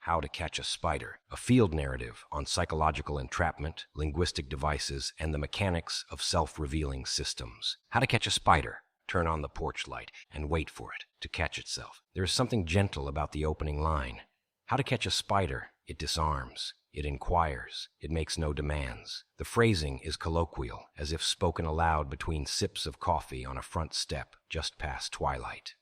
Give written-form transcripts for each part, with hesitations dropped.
How to Catch a Spider, a field narrative on psychological entrapment, linguistic devices, and the mechanics of self-revealing systems. How to catch a spider. Turn on the porch light and wait for it to catch itself. There is something gentle about the opening line. How to catch a spider. It disarms. It inquires. It makes no demands. The phrasing is colloquial, as if spoken aloud between sips of coffee on a front step just past twilight.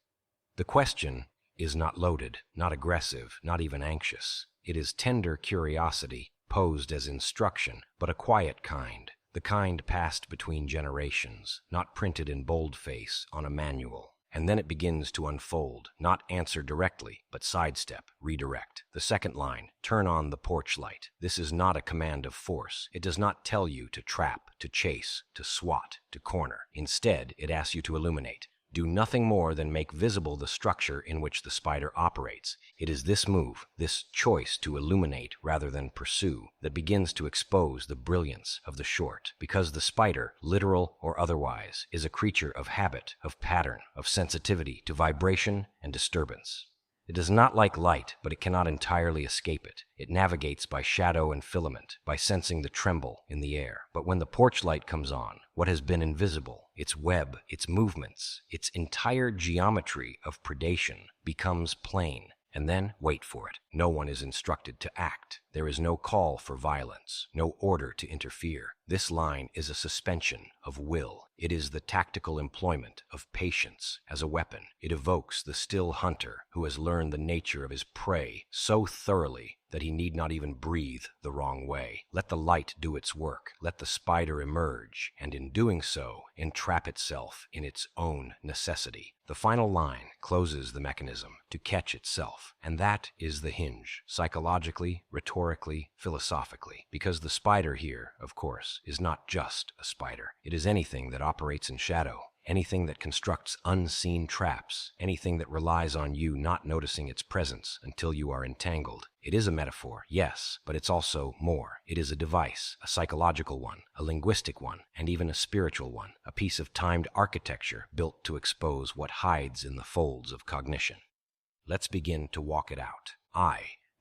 The question is not loaded, not aggressive, not even anxious. It is tender curiosity, posed as instruction, but a quiet kind, the kind passed between generations, not printed in boldface on a manual. And then it begins to unfold, not answer directly, but sidestep, redirect. The second line, turn on the porch light. This is not a command of force. It does not tell you to trap, to chase, to swat, to corner. Instead, it asks you to illuminate. Do nothing more than make visible the structure in which the spider operates. It is this move, this choice to illuminate rather than pursue, that begins to expose the brilliance of the short. Because the spider, literal or otherwise, is a creature of habit, of pattern, of sensitivity to vibration and disturbance. It is not like light, but it cannot entirely escape it. It navigates by shadow and filament, by sensing the tremble in the air. But when the porch light comes on, what has been invisible, its web, its movements, its entire geometry of predation becomes plain. And then, wait for it. No one is instructed to act. There is no call for violence, no order to interfere. This line is a suspension of will. It is the tactical employment of patience as a weapon. It evokes the still hunter who has learned the nature of his prey so thoroughly that he need not even breathe the wrong way. Let the light do its work. Let the spider emerge, and in doing so, entrap itself in its own necessity. The final line closes the mechanism to catch itself, and that is the hinge, psychologically, rhetorically, philosophically. Because the spider here, of course, is not just a spider. It is anything that operates in shadow, anything that constructs unseen traps, anything that relies on you not noticing its presence until you are entangled. It is a metaphor, yes, but it's also more. It is a device, a psychological one, a linguistic one, and even a spiritual one, a piece of timed architecture built to expose what hides in the folds of cognition. Let's begin to walk it out.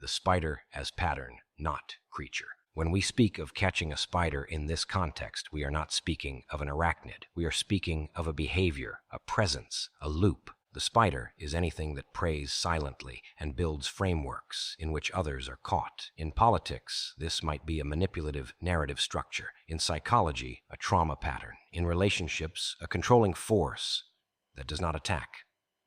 The spider as pattern, not creature. When we speak of catching a spider in this context, we are not speaking of an arachnid. We are speaking of a behavior, a presence, a loop. The spider is anything that preys silently and builds frameworks in which others are caught. In politics, this might be a manipulative narrative structure. In psychology, a trauma pattern. In relationships, a controlling force that does not attack,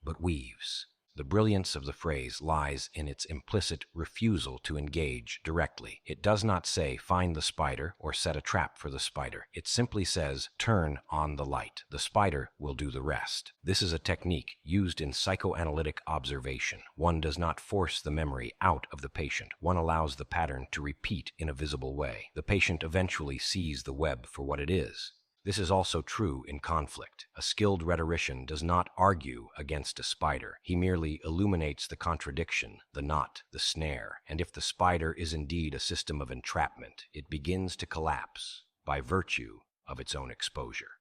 but weaves. The brilliance of the phrase lies in its implicit refusal to engage directly. It does not say, find the spider or set a trap for the spider. It simply says, turn on the light. The spider will do the rest. This is a technique used in psychoanalytic observation. One does not force the memory out of the patient. One allows the pattern to repeat in a visible way. The patient eventually sees the web for what it is. This is also true in conflict. A skilled rhetorician does not argue against a spider. He merely illuminates the contradiction, the knot, the snare. And if the spider is indeed a system of entrapment, it begins to collapse by virtue of its own exposure.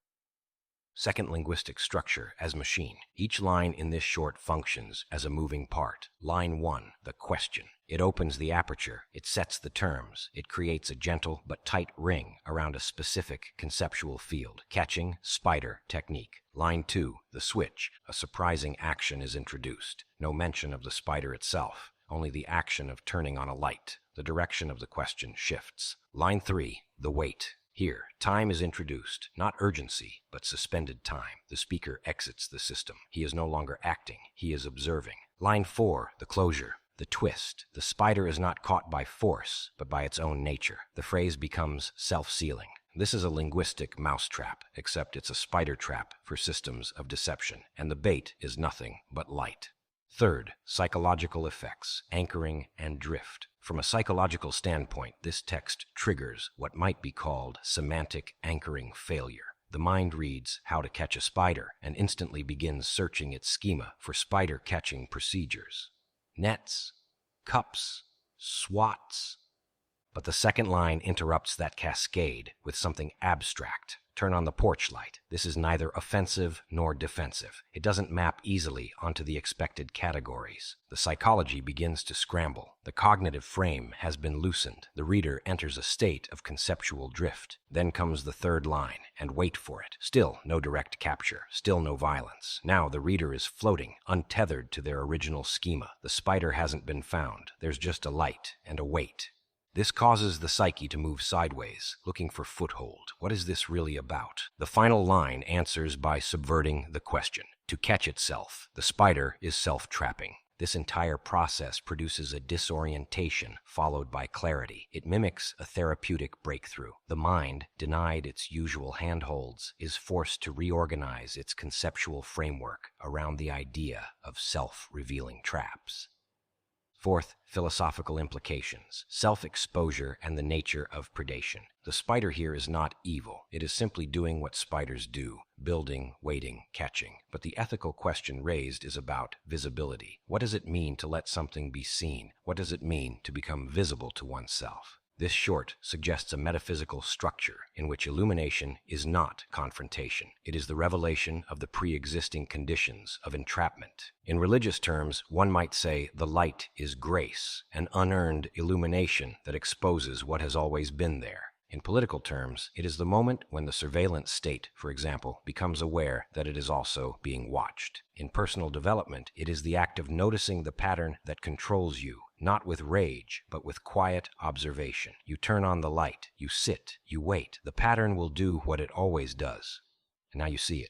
Second linguistic structure as machine. Each line in this short functions as a moving part. Line 1, the question. It opens the aperture, it sets the terms, it creates a gentle but tight ring around a specific conceptual field. Catching, spider, technique. Line 2, the switch. A surprising action is introduced. No mention of the spider itself, only the action of turning on a light. The direction of the question shifts. Line 3, the wait. Here, time is introduced, not urgency, but suspended time. The speaker exits the system. He is no longer acting, he is observing. Line 4, the closure, the twist. The spider is not caught by force, but by its own nature. The phrase becomes self-sealing. This is a linguistic mousetrap, except it's a spider trap for systems of deception, and the bait is nothing but light. Third, psychological effects, anchoring and drift. From a psychological standpoint, this text triggers what might be called semantic anchoring failure. The mind reads How to Catch a Spider and instantly begins searching its schema for spider-catching procedures. Nets, cups, swats. But the second line interrupts that cascade with something abstract. Turn on the porch light. This is neither offensive nor defensive. It doesn't map easily onto the expected categories. The psychology begins to scramble. The cognitive frame has been loosened. The reader enters a state of conceptual drift. Then comes the third line, and wait for it. Still no direct capture. Still no violence. Now the reader is floating, untethered to their original schema. The spider hasn't been found. There's just a light and a weight. This causes the psyche to move sideways, looking for foothold. What is this really about? The final line answers by subverting the question. To catch itself, the spider is self-trapping. This entire process produces a disorientation followed by clarity. It mimics a therapeutic breakthrough. The mind, denied its usual handholds, is forced to reorganize its conceptual framework around the idea of self-revealing traps. Fourth, philosophical implications, self-exposure and the nature of predation. The spider here is not evil. It is simply doing what spiders do, building, waiting, catching. But the ethical question raised is about visibility. What does it mean to let something be seen? What does it mean to become visible to oneself? This short suggests a metaphysical structure in which illumination is not confrontation. It is the revelation of the pre-existing conditions of entrapment. In religious terms, one might say the light is grace, an unearned illumination that exposes what has always been there. In political terms, it is the moment when the surveillance state, for example, becomes aware that it is also being watched. In personal development, it is the act of noticing the pattern that controls you, not with rage, but with quiet observation. You turn on the light, you sit, you wait. The pattern will do what it always does. And now you see it.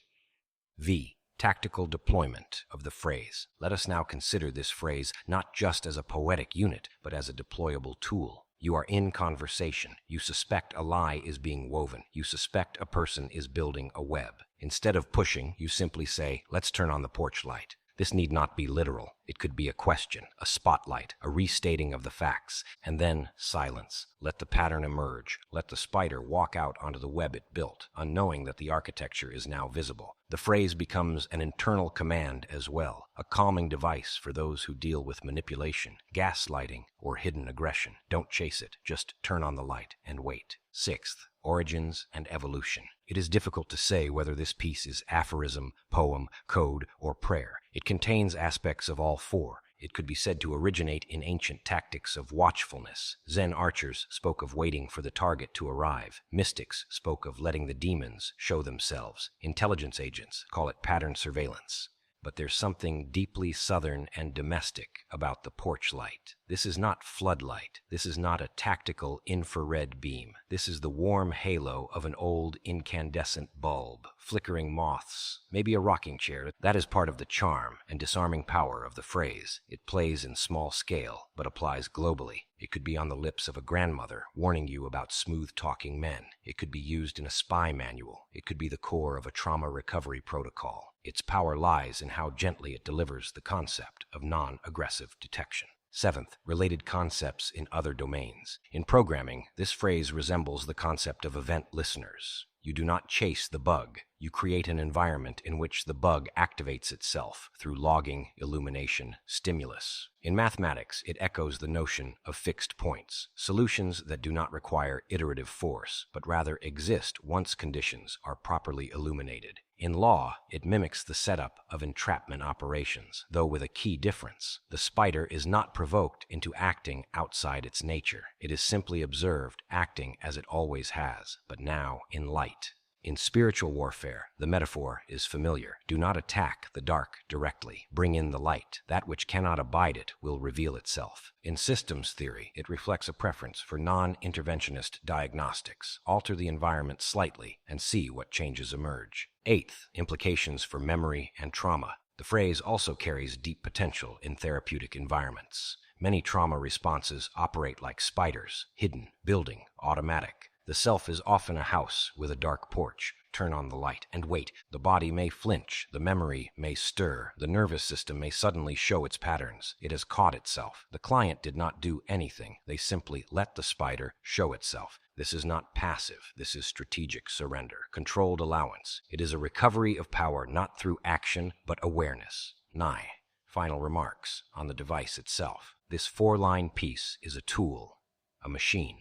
V. Tactical deployment of the phrase. Let us now consider this phrase not just as a poetic unit, but as a deployable tool. You are in conversation. You suspect a lie is being woven. You suspect a person is building a web. Instead of pushing, you simply say, let's turn on the porch light. This need not be literal. It could be a question, a spotlight, a restating of the facts, and then silence. Let the pattern emerge. Let the spider walk out onto the web it built, unknowing that the architecture is now visible. The phrase becomes an internal command as well, a calming device for those who deal with manipulation, gaslighting, or hidden aggression. Don't chase it, just turn on the light and wait. Sixth, origins and evolution. It is difficult to say whether this piece is aphorism, poem, code, or prayer. It contains aspects of all four. It could be said to originate in ancient tactics of watchfulness. Zen archers spoke of waiting for the target to arrive. Mystics spoke of letting the demons show themselves. Intelligence agents call it pattern surveillance. But there's something deeply southern and domestic about the porch light. This is not floodlight. This is not a tactical infrared beam. This is the warm halo of an old incandescent bulb, flickering moths, maybe a rocking chair. That is part of the charm and disarming power of the phrase. It plays in small scale, but applies globally. It could be on the lips of a grandmother, warning you about smooth-talking men. It could be used in a spy manual. It could be the core of a trauma recovery protocol. Its power lies in how gently it delivers the concept of non-aggressive detection. Seventh, related concepts in other domains. In programming, this phrase resembles the concept of event listeners. You do not chase the bug. You create an environment in which the bug activates itself through logging, illumination, stimulus. In mathematics, it echoes the notion of fixed points, solutions that do not require iterative force, but rather exist once conditions are properly illuminated. In law, it mimics the setup of entrapment operations, though with a key difference. The spider is not provoked into acting outside its nature. It is simply observed acting as it always has, but now in light. In spiritual warfare, the metaphor is familiar. Do not attack the dark directly. Bring in the light. That which cannot abide it will reveal itself. In systems theory, it reflects a preference for non-interventionist diagnostics. Alter the environment slightly and see what changes emerge. Eighth, implications for memory and trauma. The phrase also carries deep potential in therapeutic environments. Many trauma responses operate like spiders, hidden, building, automatic. The self is often a house with a dark porch. Turn on the light and wait. The body may flinch, the memory may stir, the nervous system may suddenly show its patterns. It has caught itself. The client did not do anything. They simply let the spider show itself. This is not passive. This is strategic surrender, controlled allowance. It is a recovery of power not through action, but awareness. 9. Final remarks on the device itself. This 4-line piece is a tool, a machine.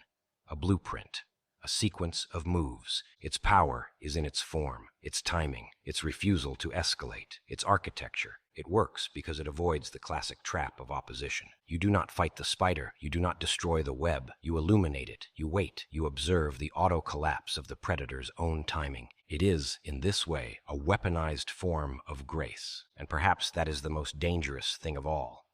a blueprint, a sequence of moves. Its power is in its form, its timing, its refusal to escalate, its architecture. It works because it avoids the classic trap of opposition. You do not fight the spider, you do not destroy the web, you illuminate it, you wait, you observe the auto-collapse of the predator's own timing. It is, in this way, a weaponized form of grace, and perhaps that is the most dangerous thing of all.